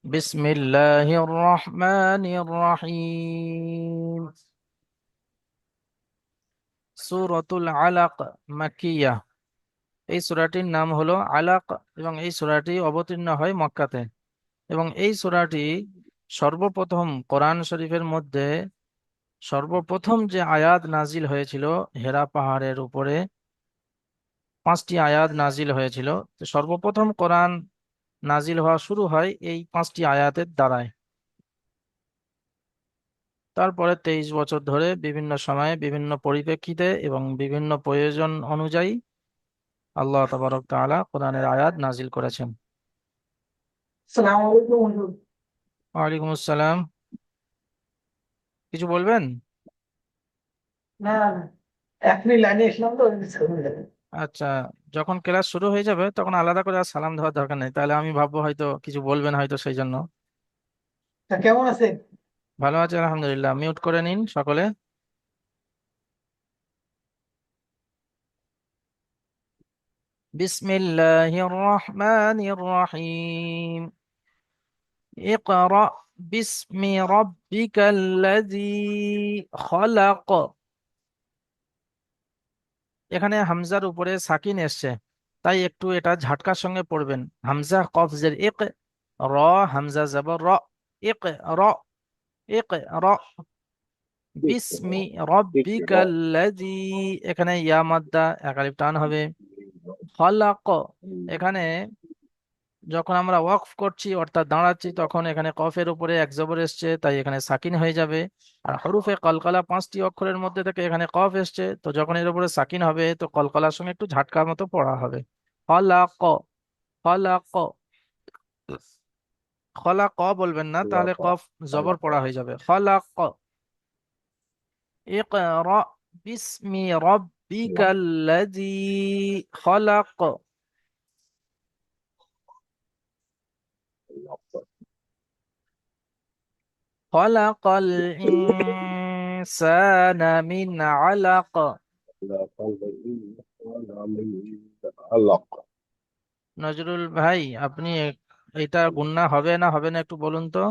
بسم الله الرحمن الرحيم সূরাতুল আলাক মাক্কিয়া। এই সূরাটির নাম হলো আলাক এবং এই সূরাটি অবতীর্ণ হয় মক্কাতে। এবং এই সূরাটি সর্বপ্রথম কোরআন শরীফের মধ্যে সর্বপ্রথম যে আয়াত নাজিল হয়েছিল হেরা পাহাড়ের উপরে 5টি আয়াত নাজিল হয়েছিল। তো সর্বপ্রথম কোরআন নাজিল হওয়া শুরু হয় এই 5টি আয়াতের দ্বারায়। তারপরে 23 বছর ধরে বিভিন্ন সময়ে বিভিন্ন পরিপ্রেক্ষিতে এবং বিভিন্ন প্রয়োজন অনুযায়ী আল্লাহ তাবারক তাআলা কোরআনের আয়াত নাজিল করেছেন। সালাম আলাইকুম হুজুর। ওয়ালাইকুম আসসালাম। কিছু বলবেন? না না, এখনই লাইনে এসলাম তো ওই জন্য হয়ে যাবে। আচ্ছা, যখন ক্লাস শুরু হয়ে যাবে তখন আলাদা করে আর সালাম দেওয়ার দরকার নেই, তাহলে আমি ভাববো হয়তো কিছু বলবেন, হয়তো সেই জন্য। তা কেমন আছেন? ভালো আছে আলহামদুলিল্লাহ। মিউট করে নিন সকলে। বিসমিল্লাহির রহমানির রহিম। ইকরা বিসমি রাব্বিকাল্লাযী খলাক। এখানে হামজার উপরে সাকিন এসছে, তাই একটু এটা ঝাটকার সঙ্গে পড়বেন। হামজা কফ জের ইক, র, হামজা জবর র, ইক, র, ইক, র, বিসমি রব্বিকাল্লাযী। এখানে ইয়া মাদ্দা এক আলিফ টান হবে। খলাক, এখানে যখন আমরা ওয়াকফ করছি অর্থাৎ দাঁড়াচ্ছি তখন এখানে কফের উপরে এক জবর এসছে, তাই এখানে সাকিন হয়ে যাবে। আর হরুফে কলকলা 5টি অক্ষরের মধ্যে থেকে এখানে কফ এসছে, তো যখন এর উপরে সাকিন হবে তো কলকলার সঙ্গে একটু ঝাটকার মতো পড়া হবে। খলাক, খলাক, খলাক বলবেন না, তাহলে কফ জবর পড়া হয়ে যাবে। খলাক। ইকরা বিসমি রাব্বিকাল্লাযী খলাক। খলাকাল ইনসানা মিন আলাক। নজরুল ভাই, আপনি এটা গুন্না হবে না হবে না একটু বলুন তো।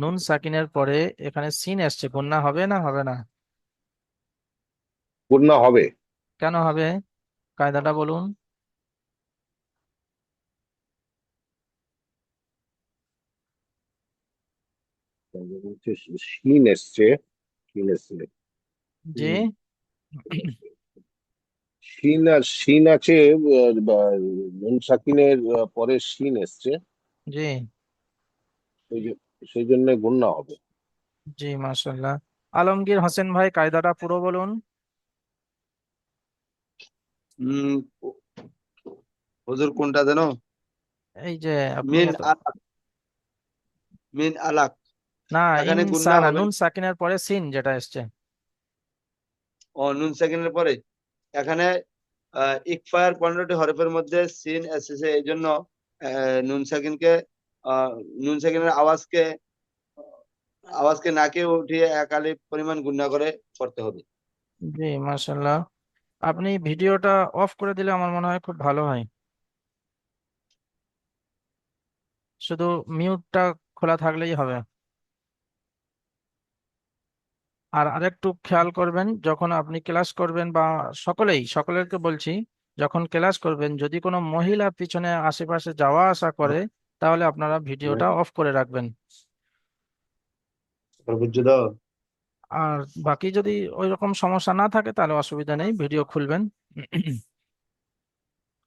নুন সাকিনের পরে এখানে সিন এসছে, গুন্না হবে না হবে না? পূর্ণ হবে। কেন হবে? কায়দাটা বলুন। শিন এসছে, শিন এসছে। জি, শিন আছে। নুন সাকিনের পরে শিন এসছে। জি, সেই জ- সেই জন্য গুণনা হবে। জি, মাশাল্লাহ। আলমগীর হোসেন ভাই, কায়দাটা পুরো বলুন। হম হুজুর কোনটা যেন? এই যে আপনি মিন এত, আলাক, মিন আলাক। না, এখানে গুন্না ইনসানা হবে নুন না। সাকিনের পরে সিন যেটা এসছে। ও নুন সেকেন্ডের পরে এখানে ইকফার 15টি হরফের মধ্যে সিন এসেছে, এই জন্য নুন সেকেন্ডকে আহ, নুন সেকেন্ডের আওয়াজকে নাকে উঠিয়ে এক আলিফ পরিমাণ গুণা করে পড়তে হবে। জি, মাশাল্লাহ। আপনি ভিডিওটা অফ করে দিলে আমার মনে হয় খুব ভালো হয়। শুধু মিউটটা খোলা থাকলেই হবে। আর আরেকটু খেয়াল করবেন, যখন আপনি ক্লাস করবেন বা সকলেরকে বলছি, যখন ক্লাস করবেন যদি কোনো মহিলা পিছনে আশেপাশে যাওয়া আসা করে তাহলে আপনারা ভিডিওটা অফ করে রাখবেন। বুঝছো তো? আর বাকি যদি ওই রকম সমস্যা না থাকে তাহলে অসুবিধা নেই, ভিডিও খুলবেন।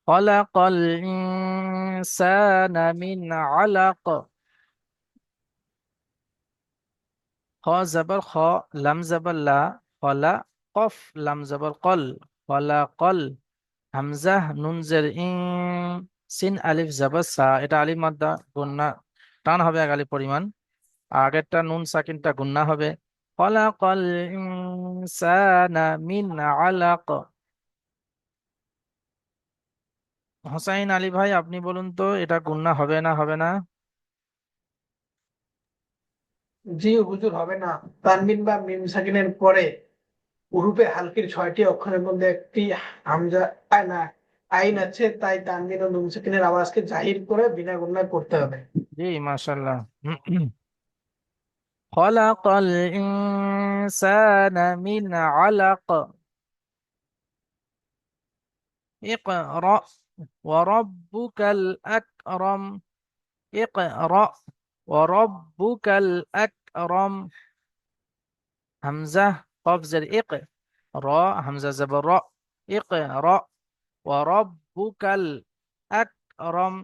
খলাকাল ইনসানা মিন আলাক। খ জবর খ, লাম জবর লা, খলা, কফ লাম জবর কল, খলা কল, হামজা নুন জের ইন, সিন আলিফ জবর সা, এটা আলিফ মাদ্দা গুন্না টান হবে এক আলিফ পরিমাণ। আগেরটা নুন সাকিনটা গুন্না হবে। খলাকাল ইনসানা মিন আলাক। হোসাইন আলী ভাই, আপনি বলুন তো এটা গুন্না হবে না হবে না? জি হুজুর, হবে না। তানবিন বা মিম সাকিনের পরে উরুপে হালকির 6টি অক্ষরের মধ্যে একটি হামজা, না, আইন আছে, তাই তানবির ও নুন সাকিনের আওয়াজকে জাহির করে বিনা গুণায় পড়তে হবে। জি মাশাল্লাহ। খলাকাল ইনসানা মিন আলাক। ইকরা ওয়া রাব্বুকাল আকরাম। ইকরা ওয়া রাব্বুকাল আকরাম। হামজা কফ জের ইক, র হামজা জবর র। ইকরা ওয়া রাব্বুকাল আকরাম।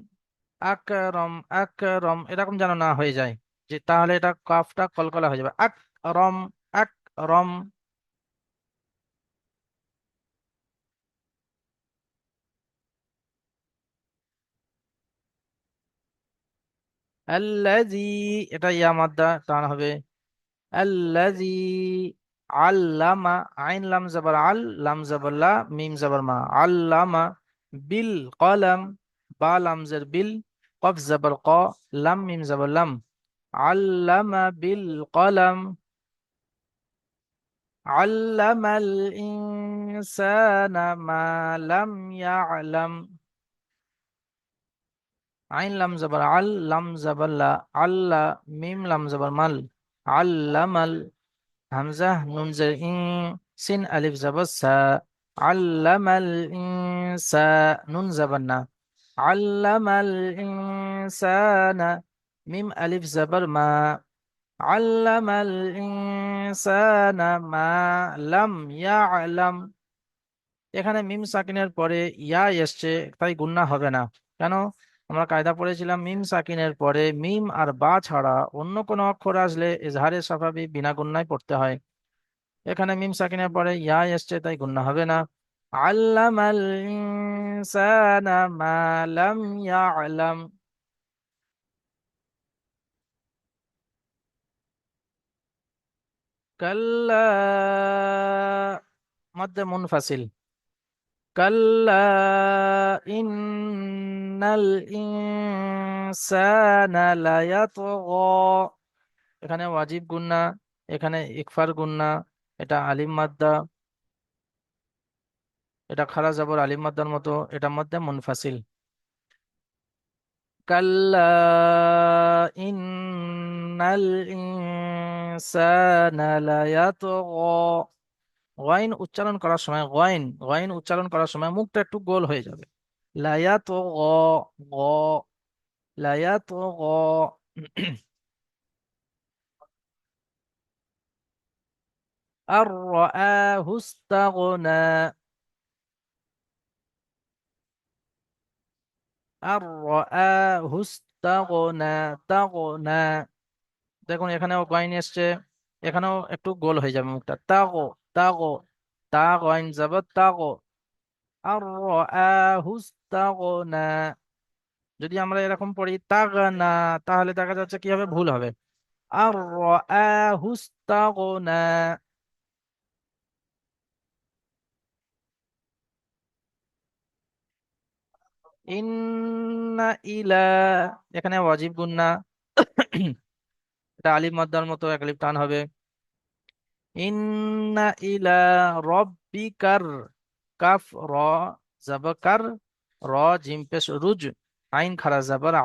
আকরম আকরম এরকম যেন না হয়ে যায়, যে তাহলে এটা কাফটা কলকলা হয়ে যাবে। আকরম আকরম। আল্লাযী, এটা ইয়া মাদ্দা টান হবে। আল্লাযী আল্লামা, আইন লাম জবর আল, লাম জবর লা, মিম জবর মা, আল্লামা বিল কলম। বা লাম জের বিল, কফ জবর ক, লাম মিম জবর লাম। আল্লামা বিল কলম। علم الإنسان ما لم يعلم। আইন লাম জবর আল, লাম জবর লা, আল্লাহ মিম লাম জবর মাল। আল্লামাল হামজা নুন জের ইন, সিন আলিফ জবর সা। আল্লামাল ইনসা, নুন জবর না। আল্লামাল ইনসানা, মিম আলিফ জবর মা। আল্লামাল ইনসানা মা লাম ইয়ালাম। এখানে মিম সাকিনের পরে ইয়া এসছে, তাই গুন্না হবে না। কেন? আমরা কায়দা পড়েছিলাম মিম সাকিনের পরে মিম আর বা ছাড়া অন্য কোনো অক্ষর আসলে ইজহারে স্বাভাবিক বিনা গুন্নায় পড়তে হয়। এখানে মিম সাকিনের পরে ইয়া এসছে, তাই গুন্না হবে না। আল্লামাল ইনসানা মা লাম ইয়ালাম। কাল্লা, মধ্যে মুনফাসিল। কাল্লা ইন্নাল ইনসানা লায়াতগা। এখানে ওয়াজিব গুন্না, এখানে ইকফার গুন্না। এটা আলিম মাদ্দা, এটা খারা জবর আলিম মাদ্দার মতো, এটার মধ্যে মুনফাসিল। কাল্লা ইন্নাল ইনসানা লায়াতগা। গইন উচ্চারণ করার সময়, গইন গইন উচ্চারণ করার সময় মুখটা একটু গোল হয়ে যাবে। লায়াতগা, গ, লায়াতগা। আর রাআহু ইস্তাগনা। আর রাআহু ইস্তাগনা, তাগনা। দেখুন এখানেও গইন এসছে, এখানেও একটু গোল হয়ে যাবে মুখটা। তাগো, তাগো, তা গইন যাবে তাগো। আর রাআহু ইস্তাগনা। যদি আমরা এরকম পড়ি তাগনা, তাহলে দেখা যাচ্ছে কি হবে, ভুল হবে। আর রাআহু ইস্তাগনা। ইন্না ইলা, এখানে ওয়াজিব গুন্না। এটা আলিফ মাদ্দার মতো এক আলিফ টান হবে। ইন্না ইলা রব্বিকার, কাফ র জাবকার, র জিম পেশ রুজ, আইন খারা জাবর আ।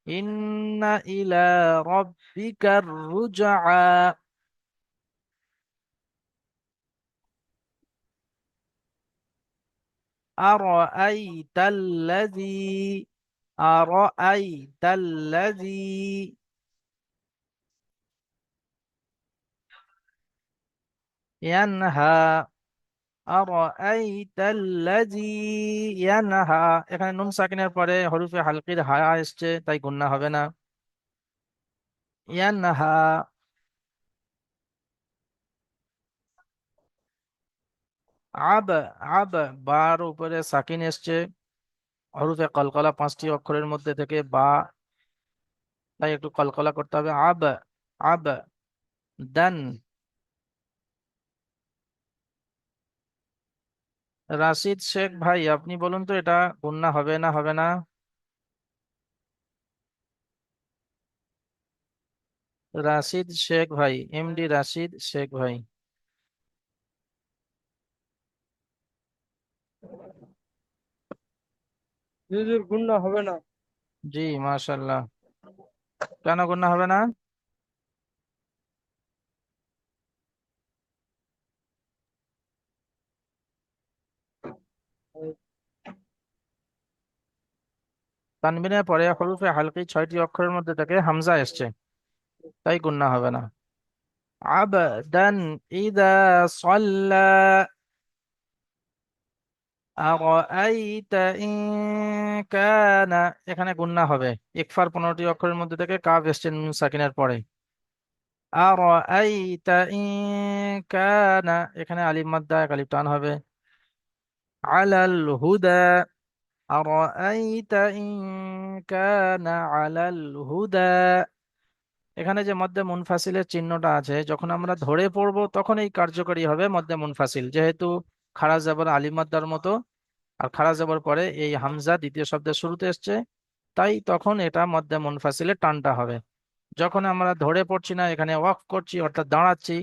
ইন্না ইলা রব্বিকার রুজআ। আরাআইতাল্লাযী, আরাআইতাল্লাযী ইয়ানহা। আরাআইতাল্লাযী ইয়ানহা। এখানে নুন সাকিনের পরে হরফে হালকির হা এসছে, তাই গুন্না হবে না। ইয়ানহা। আব, আব বার উপরে সাকিন এসছে, হরফে কলকলা পাঁচটি অক্ষরের মধ্যে থেকে বা, তাই একটু কলকলা করতে হবে। আব, আব দান। রাশিদ শেখ ভাই, আপনি বলুন তো এটা গুন্না হবে না হবে না? রাশিদ শেখ ভাই, এমডি রাশিদ শেখ ভাই। হুজুর গুণা হবে না। জি মাশাল্লাহ। কেন গুণা হবে না? তানবিনের পরে হরফে হালকি 6টি অক্ষরের মধ্যে থেকে হামজা এসছে, তাই গুণা হবে না। আবদান ইদা সাল্লা, আরাআইতা ইন কানা, এখানে গুণনা হবে। ইকফার 15টি অক্ষরের মধ্যে থেকে কাফ এসছে নুন সাকিনের পরে। আরাআইতা ইন কানা, এখানে আলিফ মাদ্দা এক আলিফ টান হবে। আলাল হুদা, আরাআইতা ইন কানা আলাল হুদা, এখানে যে মধ্যে মুনফাসিলের চিহ্নটা আছে, যখন আমরা ধরে পড়বো তখন এই কার্যকরী হবে মধ্যে মুনফাসিল, যেহেতু খাড়া জবর আলিফ মাদ্দার মতো, আর খাড়া জবর পরে এই হামজা দ্বিতীয় শব্দের শুরুতে এসছে, তাই তখন এটা মধ্যে মুনফাসিলে টানটা হবে। যখন আমরা ধরে পড়ছি না, এখানে ওয়াকফ করছি অর্থাৎ দাঁড়াচ্ছি,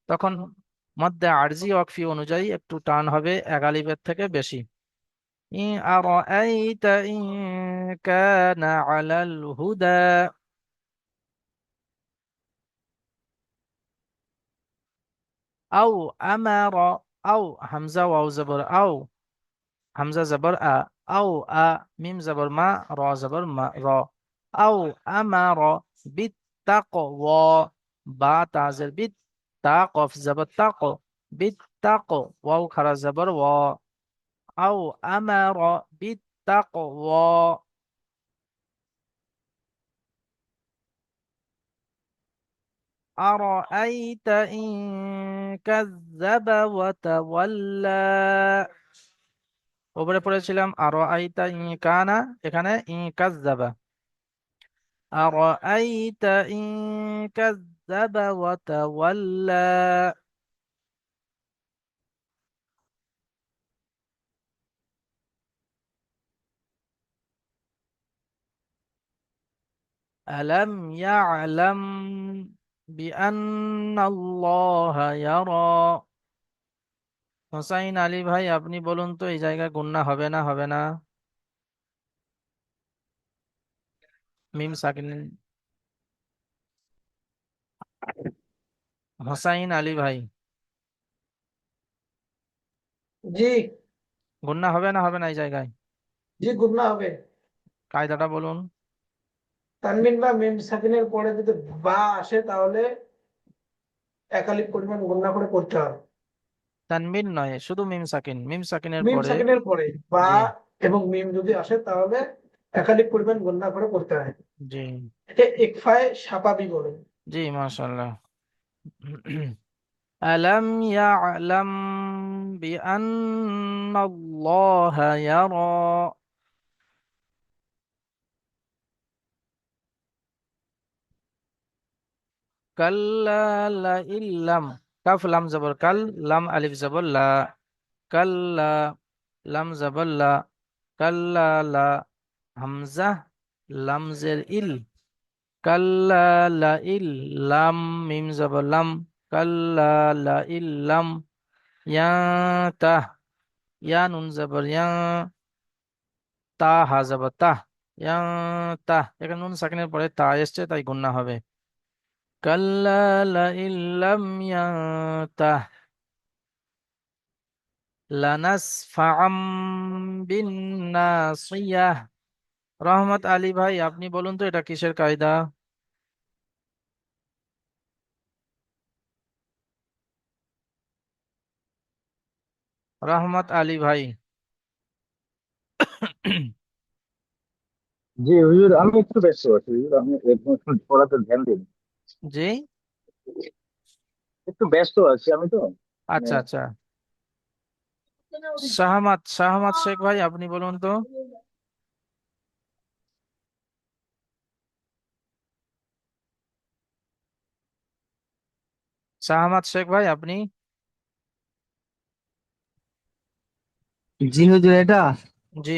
তখন মধ্যে আরজি ওয়াকফি অনুযায়ী একটু টান হবে এক আলিফের থেকে বেশি। ইন আরাআইতা ইন কানা আলাল হুদা, আও আমারা, আও হামজা ওয়াও জবর আও, হামজা জবর আ, আও আ, মিম জবর মা, র জবর মা র, আও আমার বিত্তাকওয়া, বা তাজের বিত, তা কফ জবর তাক, বিত্তাক, ওয়াও খারা জবর ওয়া, আও আমার বিত্তাকওয়া। أرأيت إن كذب وتولى, ওপরে পড়েছিলাম আরো আইতা ই কানা, এখানে ই কাজ্জাবা। আরো আইতা ই কাজ্জাবা ওয়া তাওয়াল্লা। আলাম ইয়ালাম বিআন্নাল্লাহা ইয়ারা। হোসাইন আলী ভাই, আপনি বলুন তো এই জায়গায় গুন্না হবে না হবে না? মিম সাকিন, হোসাইন আলী ভাই, জি। গুন্না হবে না হবে না এই জায়গায়? জি গুণা হবে। কায়দাটা বলুন। তানবিন বা মিম সাকিনের পরে যদি বা আসে তাহলে একালিক পরিমাণ গুণা করে করতে হবে। তানবিন নয়, শুধু মিম সাকিন, মিম সাকিনের মিম পরে। সাকিনের পরে বা জি এবং মিম যদি আসে তাহলে একালিক পরিমাণ গুণা করে করতে হয়। জি এটা ইকফায়ে সাপাবি বলে। জি মাশাআল্লাহ। আলাম ইয়ালাম বিআন্নাল্লাহা ইয়ারা। কাল্লা লা ইল্লাম, কাফ লাম জবর কাল, লাম আলিফ জবর লা, কাল্লা, লাম জবর লা, কাল্লা লা, হামজা লাম জের ইল, কাল্লা লা ইল্লাম, মিম জবর লাম, কাল্লা লা ইল্লাম, ইয়া তা, ইয়া নুন জবর ইয়া, তা হা জবর তা, ইয়া তা, এখানে নুন সাকিনের পরে তা এসছে তাই গুণনা হবে। কাল্লা লা ইল্লাম ইয়ান্তাহ লানাসফাআম বিন্নাসিয়াহ। রহমত আলী ভাই, আপনি বলুন তো এটা কিসের কায়দা? রহমত আলী ভাই। জি হুজুর, আমি একটু ব্যস্ত আছি হুজুর, আমি একদম পড়াতে ধ্যান দিন। জি, একটু ব্যস্ত আছি আমি তো, মানে। আচ্ছা আচ্ছা। শাহমাদ, শাহমাদ শেখ ভাই, আপনি বলুন তো। শাহমাদ শেখ ভাই আপনি। জি হুজুর, এটা জি,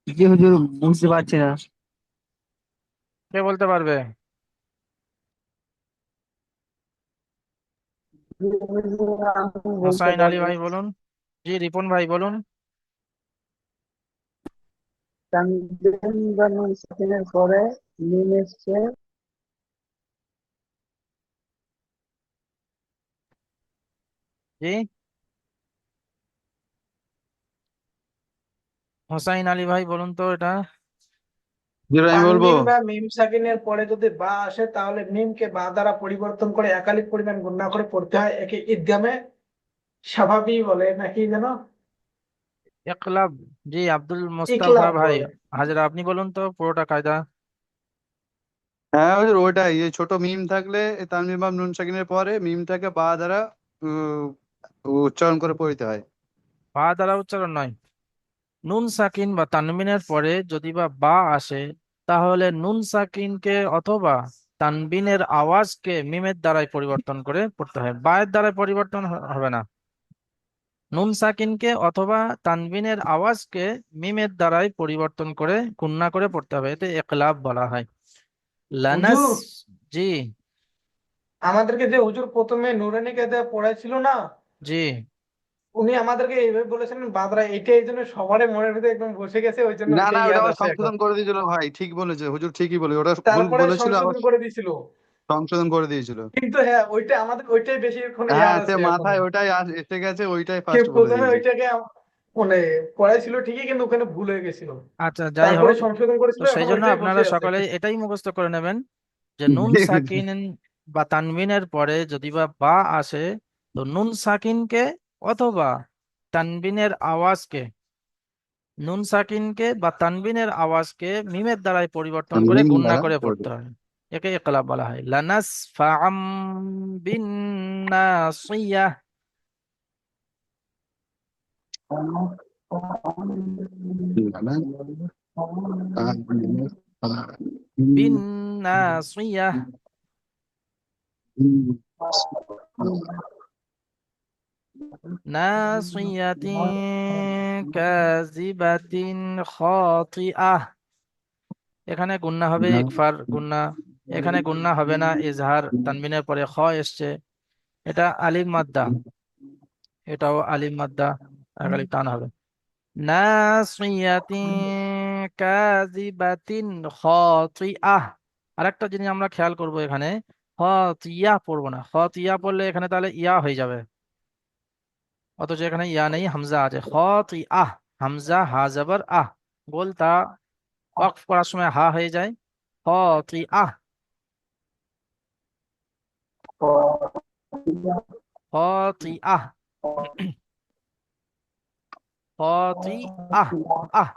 জি হুজুর, বুঝতে পারছি না। কে বলতে পারবে? আমি বলতে হোসাইন আলী পারবো। ভাই বলুন। জি, রিপন ভাই বলুন। তানবিন বা নুন সাকিনের পরে মিম এসছে। জি, হোসাইন আলী ভাই বলুন তো এটা। যেটা আমি বলবো, তানবিন বা মিম সাকিনের পরে যদি বা আসে তাহলে মিমকে বা দ্বারা পরিবর্তন করে একালিক পরিমাণ গুণনা করে পড়তে হয়, একে ঈদগামে স্বাভাবিক বলে নাকি যেন ইকলাব। জি, আব্দুল মোস্তফা ইকলাব ভাই। বলে। হাজরা, আপনি বলুন তো পুরোটা কায়দা। হ্যাঁ হুজুর ওইটাই, এই ছোট মিম থাকলে এই তানবিন বা নুন সাকিনের পরে মিমটাকে বা দ্বারা উম, উচ্চারণ করে পড়তে হয়। বা দ্বারা উচ্চারণ নয়। নুন সাকিন বা তানবিনের পরে যদি বা আসে, তাহলে নুন সাকিনকে অথবা তানবিনের আওয়াজকে মিমের দ্বারাই পরিবর্তন করে পড়তে হয়, বায়ের দ্বারা পরিবর্তন হবে না। নুন সাকিনকে অথবা তানবিনের আওয়াজকে মিমের দ্বারাই পরিবর্তন করে গুণনা করে পড়তে হবে, এতে ইকলাব বলা হয়। লানাস। হুজুর, জি। আমাদেরকে যে হুজুর প্রথমে নুরানি কায়দা পড়াইছিল না, জি। উনি আমাদেরকে এইভাবে বলেছিলেন বাদরা, এটা এই জন্য সবারই মনের ভিতরে একদম বসে গেছে, ওই জন্য না না, ওইটাই ওটা ইয়াদ আবার আছে এখন। সংশোধন করে দিয়েছিল ভাই, ঠিক বলেছে হুজুর, ঠিকই বলে, ওটা ভুল তারপরে বলেছিল, আবার সংশোধন করে দিছিল। সংশোধন করে দিয়েছিল। কিন্তু হ্যাঁ, ওইটা আমাদের ওইটাই বেশিক্ষণ ইয়াদ হ্যাঁ, সে আছে এখনো। মাথায় ওটাই এসে গেছে, ওইটাই কে ফার্স্ট বলে প্রথমে দিয়েছে। ওইটাকে মানে পড়াইছিল ঠিকই, কিন্তু ওখানে ভুল হয়ে গেছিল। আচ্ছা, যাই তারপরে হোক। সংশোধন তো করেছিল, সেই এখন জন্য ওইটাই আপনারা বসে আছে। সকলে এটাই মুখস্থ করে নেবেন যে নুন সাকিন বা তানবিনের পরে যদি বা আসে, তো নুন সাকিনকে অথবা তানবিনের আওয়াজকে, নুন সাকিনকে বা তানবিনের আওয়াজকে মিমের দ্বারাই পরিবর্তন করে মিম গুণনা দ্বারা করে পড়বে। পড়তে হয়। একে ইকলাব বলা হয়। লানাস ফাআম বিন নাসিয়াহ। বিন নাসিয়াহ। নাসিয়াতিন কাযিবাতিন খাতিআহ। এখানে গুন্না হবে ইকফার গুন্না। এখানে গুন্না হবে না, ইজহার। তানবিনের পরে খ এসছে, এটা আলিফ মাদ্দা। এটাও আলিফ মাদ্দা, খালি টান হবে। নাসিয়াতিন কাযিবাতিন খাতিআহ। আরেকটা জিনিস আমরা খেয়াল করব, এখানে খাতিয়া পড়বো না। খাতিয়া পড়লে এখানে তাহলে ইয়া হয়ে যাবে, অথচ এখানে ইয়া নেই, হামজা আছে। খাতিআহ, হামজা হা জবর আহ, গোলতা ওয়াকফ করার সময় হা হয়ে যায়। খাতিআহ, খাতিআহ, খাতিআহ। আহ।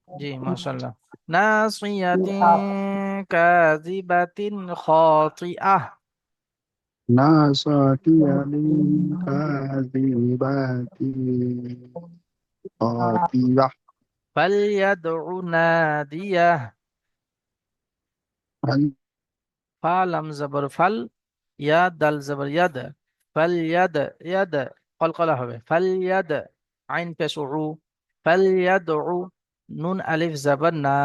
জি, মাশাআল্লাহ। নাসিয়াতিন কাযিবাতিন খাতিআহ। নাসাকিয়ালিন কাযিবাতি খাতিবা। ফালইয়াদউ নাদিয়াহ। ফা লাম জবর ফাল, ইয়া দাল জবর ইয়াদ। ফালইয়াদ, ইয়াদ কলকলা হবে। ফালইয়াদ, আইন পেশ উ। ফালইয়াদউ, নুন আলিফ জবর না।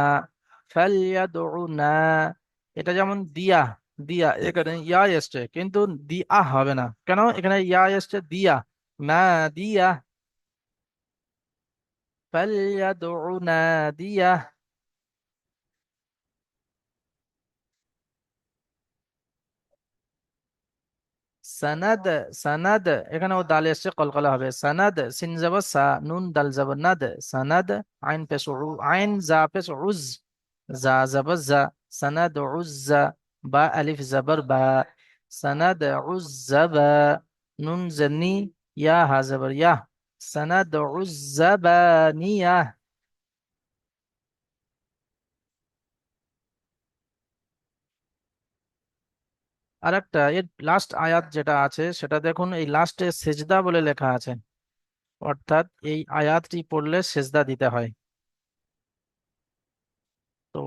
ফালইয়াদউ না। এটা যেমন দিয়া, দিয়া এখানে ইয়া এসছে, কিন্তু দিয়া হবে না কেন? এখানে ইয়া এসছে দিয়া, না দিয়া। ফালইয়াদউ নাদিয়া। সানাদ, সানাদ এখানে ও দাল এসছে, কলকলা হবে। সানাদ, সিন যাব সা, নুন দাল যাব নাদ। সানাদ, আইন পেশ উ, আইন জা পেশ উজ, জা যাব জা। সানাদ উজ্জা, বা আলিফ জবর বা। সানাদ উজ্জাবা, নুন জনি, ইয়া হা জবর ইয়া। সানাদ উজ্জাবানিয়া। আর একটা এর লাস্ট আয়াত যেটা আছে সেটা দেখুন, এই লাস্টে সেজদা বলে লেখা আছে, অর্থাৎ এই আয়াতটি পড়লে সেজদা দিতে হয়। তো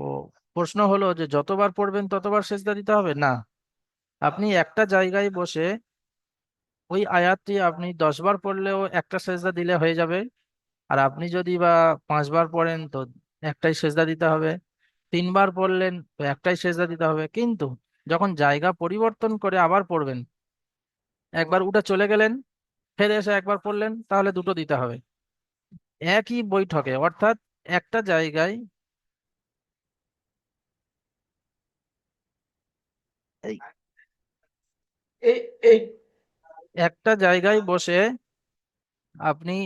প্রশ্ন হলো যে যতবার পড়বেন ততবার সেজদা দিতে হবে না। আপনি একটা জায়গায় বসে ওই আয়াতটি আপনি 10 বার পড়লেও একটা সেজদা দিলে হয়ে যাবে। আর আপনি যদি বা 5 বার পড়েন তো একটাই সেজদা দিতে হবে। 3 বার পড়লেন তো একটাই সেজদা দিতে হবে। কিন্তু যখন জায়গা পরিবর্তন করে আবার পড়বেন, একবার উঠে চলে গেলেন, ফিরে এসে একবার পড়লেন, তাহলে দুটো দিতে হবে একই বৈঠকে। অর্থাৎ একটা জায়গায় এই এই এই একটা জায়গায় বসে আপনি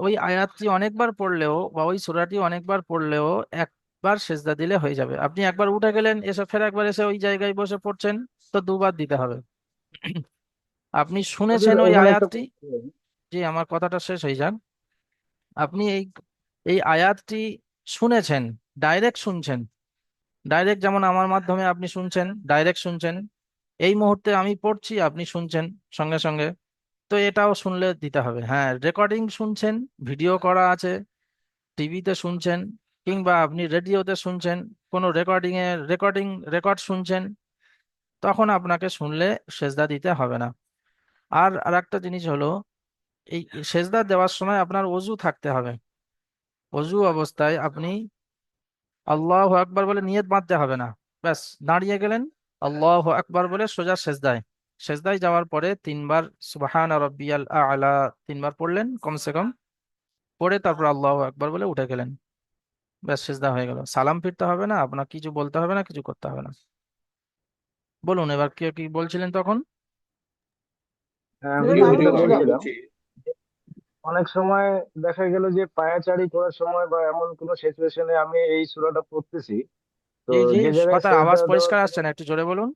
ওই আয়াতটি অনেকবার পড়লেও বা ওই সূরাটি অনেকবার পড়লেও একবার সেজদা দিলে হয়ে যাবে। আপনি একবার উঠে গেলেন, এসে ফের একবার এসে ওই জায়গায় বসে পড়ছেন, তো দুবার দিতে হবে। আপনি হুজুর শুনেছেন ওই এখানে একটা আয়াতটি, জি আমার কথাটা শেষ হয়ে যান। আপনি এই এই আয়াতটি শুনেছেন, ডাইরেক্ট শুনছেন, ডাইরেক্ট যেমন আমার মাধ্যমে আপনি শুনছেন, ডাইরেক্ট শুনছেন, এই মুহূর্তে আমি পড়ছি আপনি শুনছেন সঙ্গে সঙ্গে, তো এটাও শুনলে দিতে হবে। হ্যাঁ, রেকর্ডিং শুনছেন, ভিডিও করা আছে, টিভিতে শুনছেন, কিংবা আপনি রেডিওতে শুনছেন, কোনো রেকর্ড শুনছেন, তখন আপনাকে শুনলে সেজদা দিতে হবে না। আর আরেকটা জিনিস হলো, এই সেজদা দেওয়ার সময় আপনার অজু থাকতে হবে। অজু অবস্থায় আপনি আল্লাহু আকবার বলে নিয়ত বাঁধতে হবে না, ব্যাস দাঁড়িয়ে গেলেন, আল্লাহু আকবার বলে সোজা সেজদায়, সেজদায় যাওয়ার পরে তিনবার সুবহান রাব্বিয়াল আ'লা তিনবার পড়লেন কমসে কম, পড়ে তারপর আল্লাহু আকবার বলে উঠে গেলেন, ব্যাস সেজদা হয়ে গেল। সালাম ফিরতে হবে না, আপনার কিছু বলতে হবে না, কিছু করতে হবে না। বলুন এবার কি কি বলছিলেন তখন? হ্যাঁ হুজুর, জি হুজুর আমি হুজুর যেটা আমি বলছিলাম, বলছিলাম, বলছি অনেক সময় দেখা গেল যে পায়াচারি করার সময় বা এমন কোনো সিচুয়েশনে আমি এই সূরাটা পড়তেছি, তো জি জি, যে জায়গায় কথা আওয়াজ সেজদা দেওয়ার পরিষ্কার আসছে কোনো, না, একটু জোরে বলুন।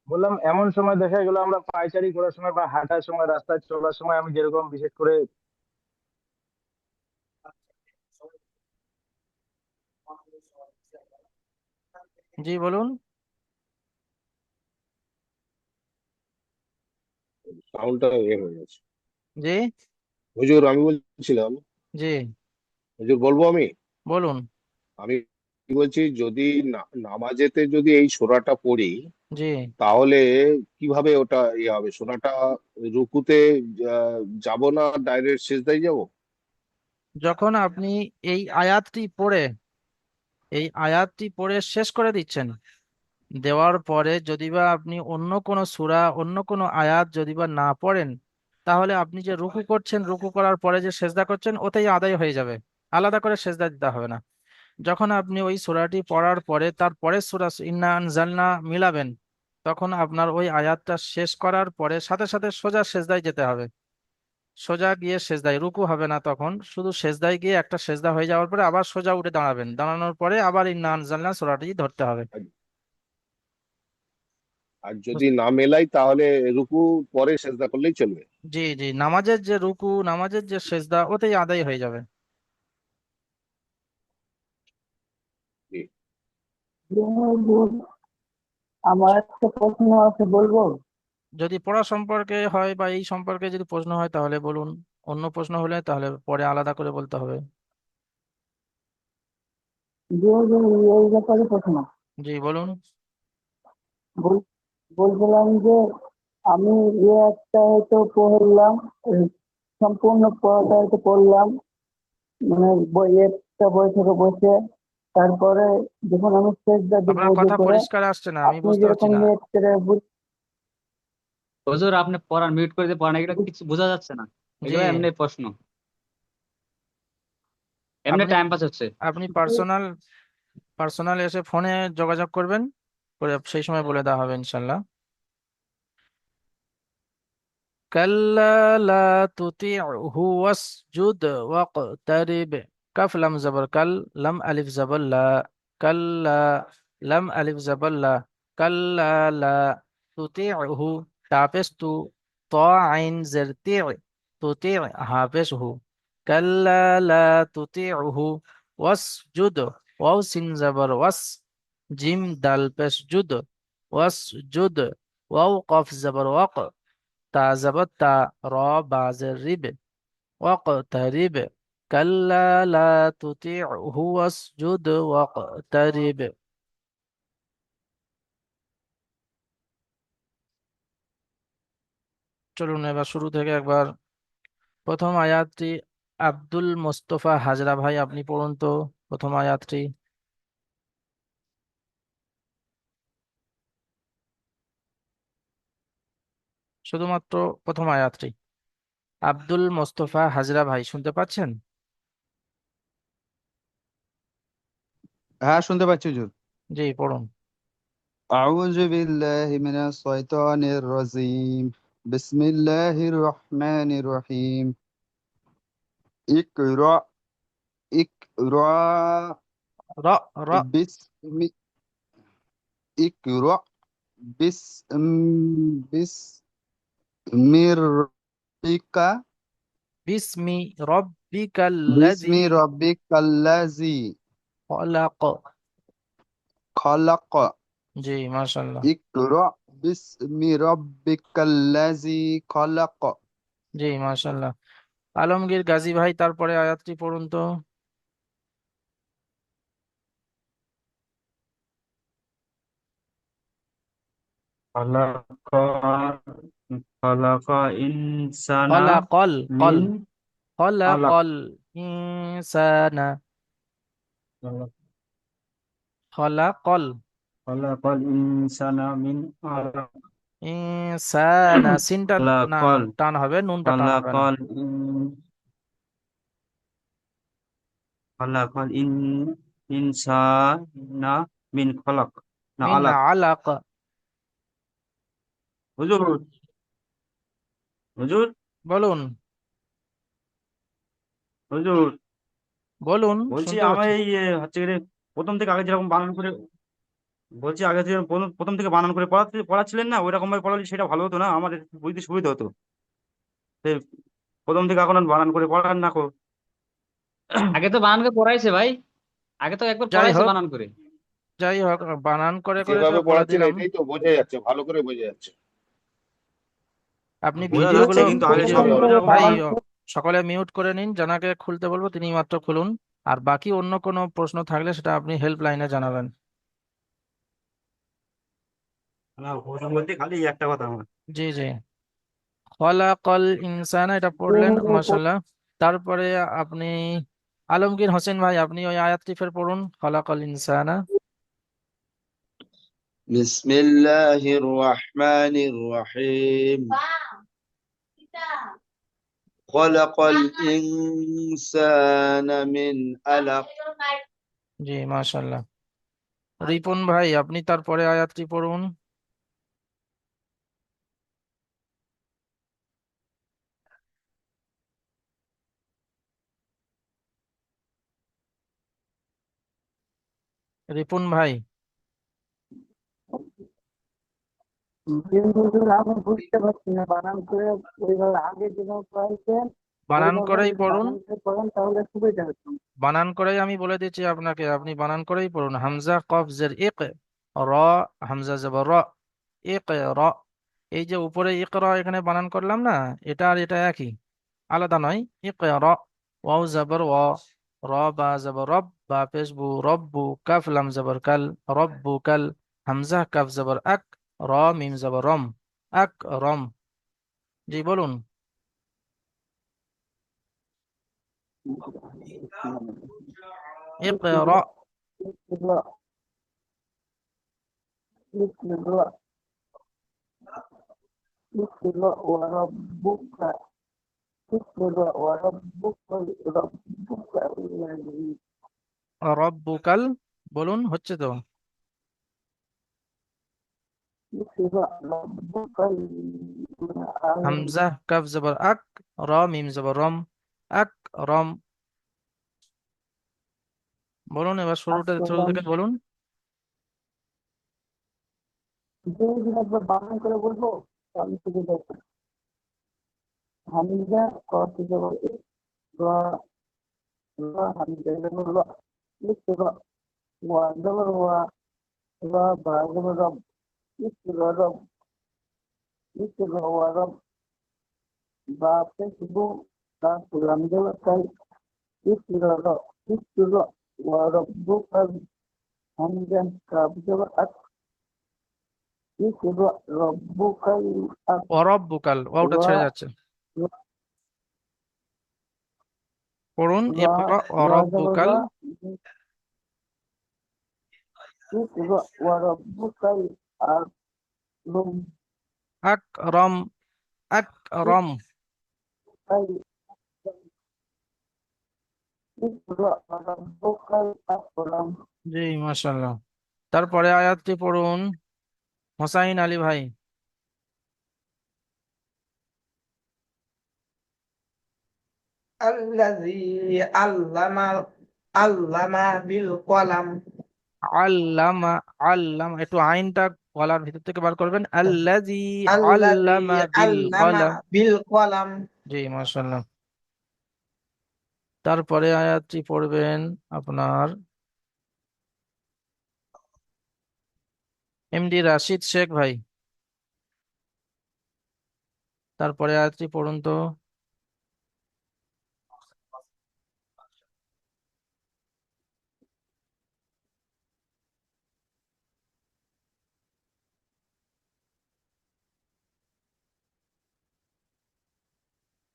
বললাম এমন সময় দেখা গেল আমরা পায়চারি করার সময় বা হাঁটার সময় রাস্তায় চলার সময় আমি যেরকম বিশেষ করে জি বলুন। সাউন্ডটা হয়ে গেছে। জি হুজুর আমি বলছিলাম, জি হুজুর বলবো আমি বলুন। আমি বলছি যদি নামাজেতে যদি এই সূরাটা পড়ি জি, তাহলে কিভাবে ওটা ইয়ে হবে সূরাটা, রুকুতে যাব না, ডাইরেক্ট সিজদায় যাব? যখন আপনি এই আয়াতটি পড়ে শেষ করে দিচ্ছেন, দেওয়ার পরে যদিবা আপনি অন্য কোনো সূরা অন্য কোনো আয়াত যদিবা না পড়েন, তাহলে আপনি যে রুকু করছেন, রুকু করার পরে যে সেজদা করছেন, ওতেই আদায় হয়ে যাবে, আলাদা করে সেজদা দিতে হবে না। যখন আপনি ওই সূরাটি পড়ার পরে তার পরের সূরা ইন্না আনজালনা মিলাবেন, তখন আপনার ওই আয়াতটা শেষ করার পরে সাথে সাথে সোজা সেজদায় যেতে হবে। সোজা গিয়ে সেজদায়, রুকু হবে না, তখন শুধু সেজদায় গিয়ে একটা সেজদা হয়ে যাওয়ার পরে আবার সোজা উঠে দাঁড়াবেন, দাঁড়ানোর পরে আবার ইন্না আনজালনা সূরাটি ধরতে হবে। আর আর যদি না মেলাই তাহলে রুকু পরে সেজদা করলেই চলবে? জি জি, নামাজের যে রুকু, নামাজের যে সেজদা, ওতেই আদায় হয়ে যাবে। জি। হুজুর, আমার একটা প্রশ্ন আছে, বলবো? যদি পড়া সম্পর্কে হয় বা এই সম্পর্কে যদি প্রশ্ন হয় তাহলে বলুন, অন্য প্রশ্ন হলে তাহলে পরে আলাদা করে বলতে হবে। যে যে এই ব্যাপারে প্রশ্ন জি বলুন। বল- বলছিলাম যে আমি একটা হয়তো পড়লাম, এই সম্পূর্ণ পড়াটা হয়তো পড়লাম, মানে একটা বই থেকে বসে, তারপরে যখন আমি সেজদা দিব আপনার উজু কথা করে, পরিষ্কার আসছে না, আমি আপনি বুঝতে পারছি যেরকম না। নিয়ত করে হুজুর আপনি পড়ান মিউট করে দিয়ে পড়ান, এগুলো কিছু বোঝা যাচ্ছে না, জি, এগুলো এমনি প্রশ্ন, এমনি আপনি টাইম পাস হচ্ছে। আপনি পার্সোনাল পার্সোনাল এসে ফোনে যোগাযোগ করবেন, করে সেই সময় বলে দেওয়া হবে ইনশাল্লাহ। كلا لا تطيعه واسجد واقترب. كف لم زبر كل، لم ألف زبر لا، كلا، لم ألف زبر لا، كلا لا تطيعه، تابس تو، طاع عين زر تيع، تطيع حابسه، كلا لا تطيعه واسجد، واو سين زبر واس، جيم دال بس جد، واسجد، واو قاف زبر وق، تعزبت رابع الرب، واقترب، كلا لا تطيعه واسجد واقترب। চলুন এবার শুরু থেকে একবার প্রথম আয়াতটি, আব্দুল মোস্তফা হাজরা ভাই আপনি পড়ুন তো প্রথম আয়াতটি। শুধুমাত্র প্রথম আয়াতটি। আব্দুল মোস্তফা হাজরা ভাই শুনতে পাচ্ছেন? হ্যাঁ, শুনতে পাচ্ছি হুজুর। জি, পড়ুন। أعوذ بالله من الشيطان الرجيم. بسم الله الرحمن الرحيم. اقرأ اقرأ র র باسم اقرأ باسم باسم ربك বিসমি باسم রব্বিকাল্লাযী ربك الذي খলাক। خلق. জি, মাশাআল্লাহ। اقرأ باسم ربك الذي خلق. জি, মাশাআল্লাহ। আলমগীর গাজী ভাই তারপরে আয়াতটি পড়ুন তো। خلق خلق إنسان খলাকল কল من علق খলাকল ইনসানা খলাকল خلق الإنسان من علق ইনসানা সিনটা না خلق টান হবে, নুনটা টান হবে خلق না। خلق الإنسان من خلق না মিন علق আলাক। হুজুর হুজুর বলুন হুজুর বলুন, বলছি শুনতে আমার পাচ্ছি। এই হচ্ছে কি রে, প্রথম থেকে আগে যেরকম বানান করে বলছি আগে যে প্রথম থেকে বানান করে পড়াচ্ছিলেন না, ওইরকম ভাবে পড়ালে সেটা ভালো হতো না, আমার একটু বুঝতে সুবিধা হতো। সে প্রথম থেকে এখন আর বানান করে পড়ান না আগে তো বানান করে পড়াইছে ভাই, আগে তো একবার যাই পড়াইছে হোক, বানান করে। যাই হোক, বানান করে করে তো যেভাবে বলে পড়াচ্ছেন দিলাম। এটাই তো বোঝা যাচ্ছে, ভালো করে বোঝা যাচ্ছে। আপনি বোঝা যাচ্ছে, ভিডিওগুলো কিন্তু আগে ভিডিও এইভাবে হবে। যেরকম ভাই বানান সকলে মিউট করে নিন, জানাকে খুলতে বলবো তিনি মাত্র খুলুন। আর বাকি অন্য কোনো প্রশ্ন থাকলে সেটা আপনি হেল্পলাইনে জানাবেন। না, প্রথম বলতে খালি এই একটা কথা আমার। জি জি, খলাকল ইনসানা এটা পড়লেন, মাশাআল্লাহ। তারপরে আপনি আলমগীর হোসেন ভাই, আপনি ওই আয়াতটি ফের পড়ুন, খলাকল ইনসানা। بسم الله الرحمن الرحيم خلق الإنسان من علق জি, মাশাআল্লাহ। রিপন ভাই, আপনি তারপরে আয়াতটি পড়ুন। রিপন ভাই, কিন্তু আমি বুঝতে পারছি না বানান করে ওইভাবে আগে যেভাবে পড়াইছেন বানান ওইভাবে করেই যদি পড়ুন। বানান করে পড়েন তাহলে সুবিধা হতো। বানান করেই আমি বলে দিচ্ছি আপনাকে, আপনি বানান করেই পড়ুন। হামজা কফ জের ইক, র হামজা জবর র, ইক র। এই যে উপরে ইক র এখানে বানান করলাম না, এটা আর এটা একই, আলাদা নয়। ইক র, ওয়াও জবর ও, র বা জবর রব, বা পেশ বু, রব্বু, কাফ লাম জবর কাল, রব্বু কাল, হামজা কাফ জবর আক, র মিম জবর রম, আক রম। জি, বলুন। ইক র। اقرأ اقرأ اقرأ وربك اقرأ وربك ربك الذي রব্বুকাল, বলুন, হচ্ছে তো। اقرأ ربك হামজা কাফ জবর আক, র মিম জবর রম, আক রম। বলুন এবার শুরু السلام থেকে বলুন। যদি একবার বানান করে বলবো তাহলে সুবিধা হতো। হামিদা কফ জবর ই, রা রা হামিদা জবর রা اقرأ ওয়া জবর ওয়া রা বা জবর রব اقرأ রব اقرأ ورب বা পেশবু কাফ লাম জবর কাল اقرأ اقرأ وربك হামজা কাফ জবর আক اقرأ ربك অরব্বুকাল, ওটা ছেড়ে যাচ্ছে। পড়ুন, ইকরা রা জবর অরব্বুকাল। রা اقرأ وربك الأكرم আকরম, আকরম। اقرأ ربك الأكرم. জি মাশাআল্লাহ। তারপরে আয়াতটি পড়ুন হোসাইন আলী ভাই। الذي علم بالقلم আল্লামা, আল্লামা একটু আইনটা গলার ভিতর থেকে বার করবেন। আল্লাযী الذي আল্লামা বিল علم কলম। بالقلم জি মাশাআল্লাহ। তারপরে আয়াতটি পড়বেন আপনার এমডি রাশিদ শেখ ভাই। তারপরে আয়াতটি পড়ুন তো।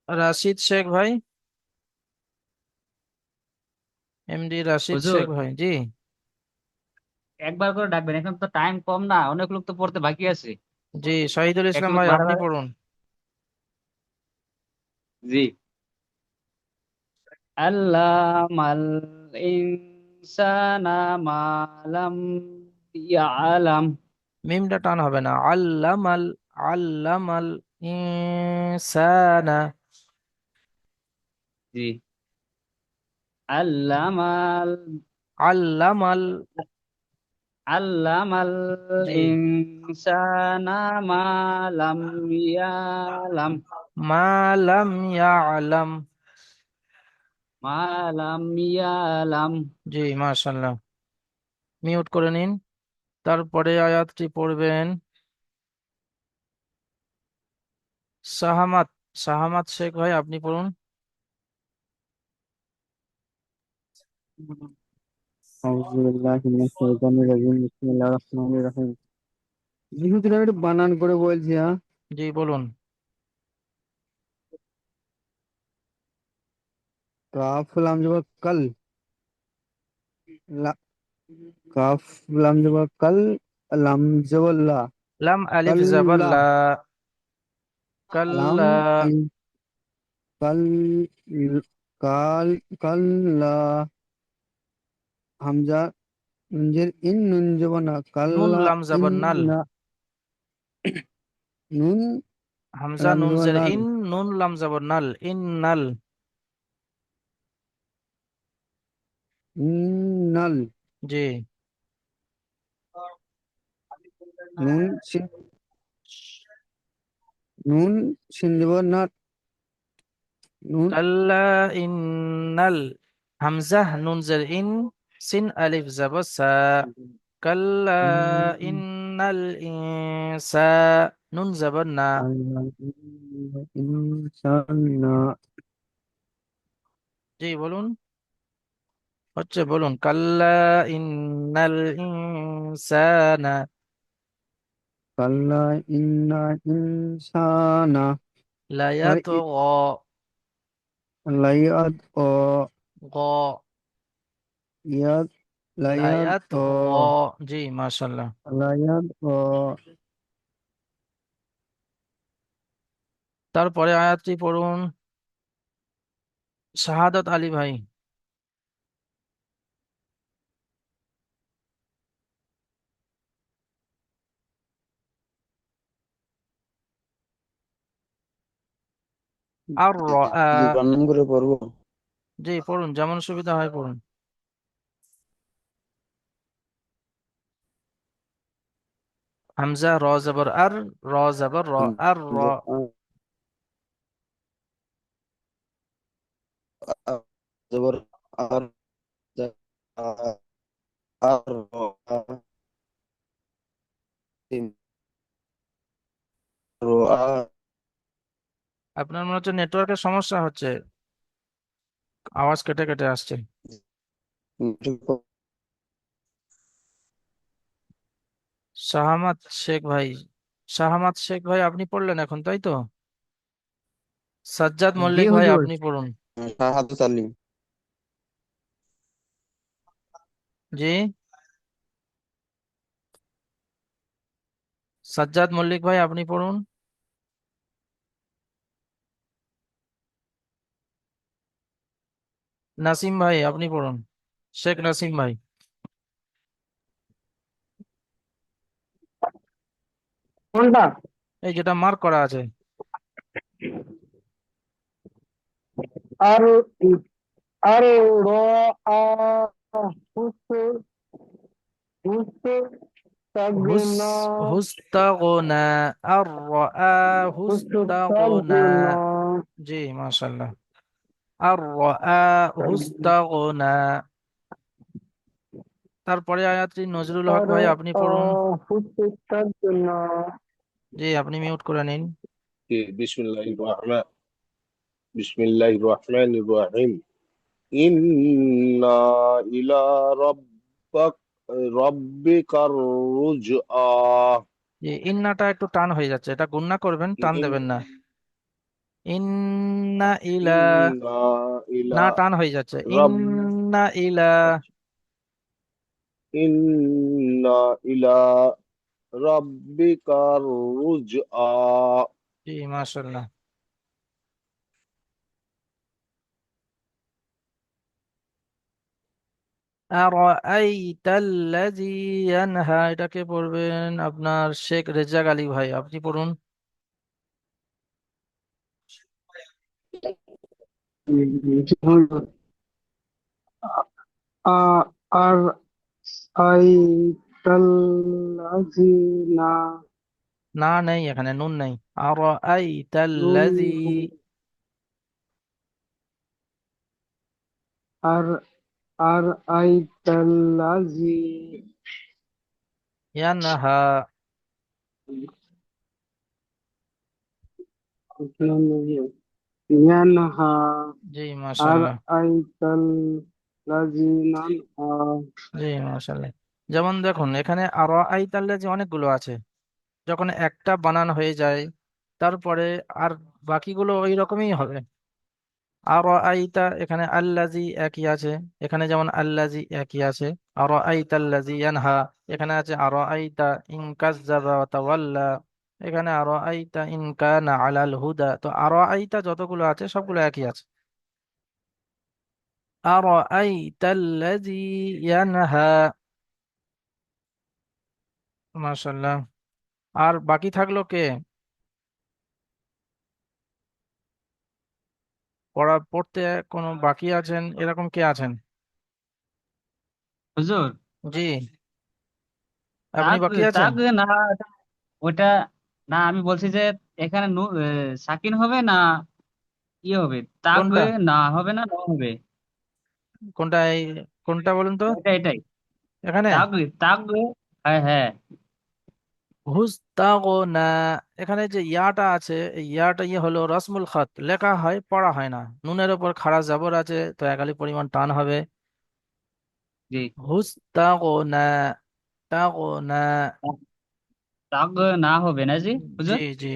রাশিদ শেখ ভাই, এমডি রাশিদ হুজুর শেখ ভাই। জি একবার করে ডাকবেন, এখন তো টাইম কম না, অনেক লোক তো পড়তে বাকি আছে। জি শহীদুল এক ইসলাম লোক ভাই আপনি বারবার। পড়ুন। জি। আল্লামাল ইনসানা মালাম ইয়ালাম। মিমটা টান হবে না। আল্লামাল, আল্লামাল ইনসানা। জি। আল্লামাল আল্লামাল। আল্লামাল জি ইনসানা মালাম ইয়ালাম। মালাম ইয়ালাম। মালাম ইয়ালাম। জি মাশাআল্লাহ। মিউট করে নিন। তারপরে আয়াতটি পড়বেন সাহামাত, সাহামাত শেখ ভাই আপনি পড়ুন। আউযু বিল্লাহি মিনাশ শাইতানির রাজিম বিসমিল্লাহির রহমানির রহিম। যেহেতু আমি একটু বানান করে বলছি, হ্যাঁ। জি বলুন। কাফ লাম জবর কাল, লা, কাফ লাম জবর কাল, লাম জবর লা, লাম আলিফ জবর কাল্লা, লা। লাম কাল্লা। ইন, কাল, কাল, কাল্লা, হামজা নুনজের ইন, নুন জবর না, নুন কাল্লা লাম জবর নাল। ইন্না, নুন হামজা লাম নুন জবর জের নাল, ইন, নুন লাম জবর নাল, ইন নাল। নাল, জি নুন সিন, নুন সিন জবর না, নুন, কাল্লা ইন্নাল। হামজা নুন জের ইন, সিন আলিফ জবর সা। কাল্লা ইন্নাল ইনসা, নুন জবর না। ইনসানা, জি বলুন, হচ্ছে বলুন। কাল্লা ইন্নাল ইনসানা কাল্লা ইন্না ইনসানা, আর লায়াতগা। লাইয়াদ ও, গা, ইয়াদ, লাইয়াদ ও, লায়াতগা। জি মাশাআল্লাহ। লাইয়াদ ও, তারপরে আয়াতটি পড়ুন শাহাদাত আলী ভাই। আর বানান করে পড়বো। জি পড়ুন, যেমন সুবিধা হয় পড়ুন। হামজা র জবর আর, র জবর র, আর র। জবর আর, আর, আপনার মনে হচ্ছে নেটওয়ার্কের সমস্যা হচ্ছে, আওয়াজ কেটে কেটে আসছে। শাহামাত শেখ ভাই, শাহামাত শেখ ভাই আপনি পড়লেন এখন তাই তো? সাজ্জাদ জি মল্লিক ভাই হুজুর। আপনি পড়ুন। শাহাদাত আলী। জি সাজ্জাদ মল্লিক ভাই আপনি পড়ুন। নাসিম ভাই আপনি পড়ুন, শেখ নাসিম ভাই। কোনটা? এই যেটা মার্ক করা আছে। আর আর র আ হুস হুস হুস তাগনা হুস্তাগনা আর রাআ হুস হুস্তাগনা। তাগনা জি মাশাআল্লাহ। আর রাআ হুস্তাগনা। তারপরে আয়াতটি নজরুল হক আর ভাই আপনি পড়ুন। হুস তাগনা। জি আপনি মিউট করে নিন। জি, বিসমিল্লাহির রহমানির রহিম। ইন্না ইলা রাব্বাক রাব্বিকার রুজআ। জি ইন্নাটা একটু টান হয়ে যাচ্ছে, এটা গুণনা করবেন, টান ইন দেবেন না। ইন্না ইলা, ইন্না না ইলা টান হয়ে যাচ্ছে, রাব ইন্না ইলা। আচ্ছা, ইন্না ইলা রাব্বিকার রুজআ। জি মাশাআল্লাহ। আরাআইতাল্লাযী ইয়ানহা, এটাকে পড়বেন আপনার শেখ রেজ্জাক আলী ভাই, আপনি পড়ুন। আ আর আইতাল্লাযিনা না নেই এখানে, নুন নেই। নুন আরাআইতাল্লাযী আর আর আইতাল্লাযি ইয়ানহা। ইয়ানহা জি আর মাশাআল্লাহ। আইতাল্লাযিনা জি মাশাআল্লাহ। যেমন দেখুন এখানে আরাআইতাল্লাযী অনেকগুলো আছে, যখন একটা বানান হয়ে যায় তারপরে আর বাকিগুলো ওই রকমই হবে। আর আইতা, এখানে আল্লাজি একই আছে, এখানে যেমন আল্লাজি একই আছে। আর আইতাল্লাজি ইয়ানহা, এখানে আছে আর আইতা ইন কাজ্জাবা ওয়া তাওয়াল্লা, এখানে আর আইতা ইন কানা আলাল হুদা। তো আর আইতা যতগুলো আছে সবগুলো একই আছে। আর আইতাল্লাজি ইয়ানহা। মাশাআল্লাহ। আর বাকি থাকলো কে? পড়তে কোনো বাকি আছেন এরকম কে আছেন? হুজুর, জি আপনি তাক বাকি আছেন? তাক না, ওটা না, আমি বলছি যে এখানে সাকিন হবে না ইয়ে হবে, তাক কোনটা? না হবে না ন হবে। কোনটা কোনটা বলুন তো? এটাই এখানে তাক তাক। হ্যাঁ হ্যাঁ। হুস্তাগনা, এখানে যে ইয়াটা আছে, এই ইয়াটা ইয়ে হলো রসমুল খত, লেখা হয় পড়া হয় না। নুনের ওপর খাড়া জবর আছে, তো একালি পরিমাণ টান হবে। জি, হুস্তাগনা, তাগনা। তাক না হবে না জি জি হুজুর। জি।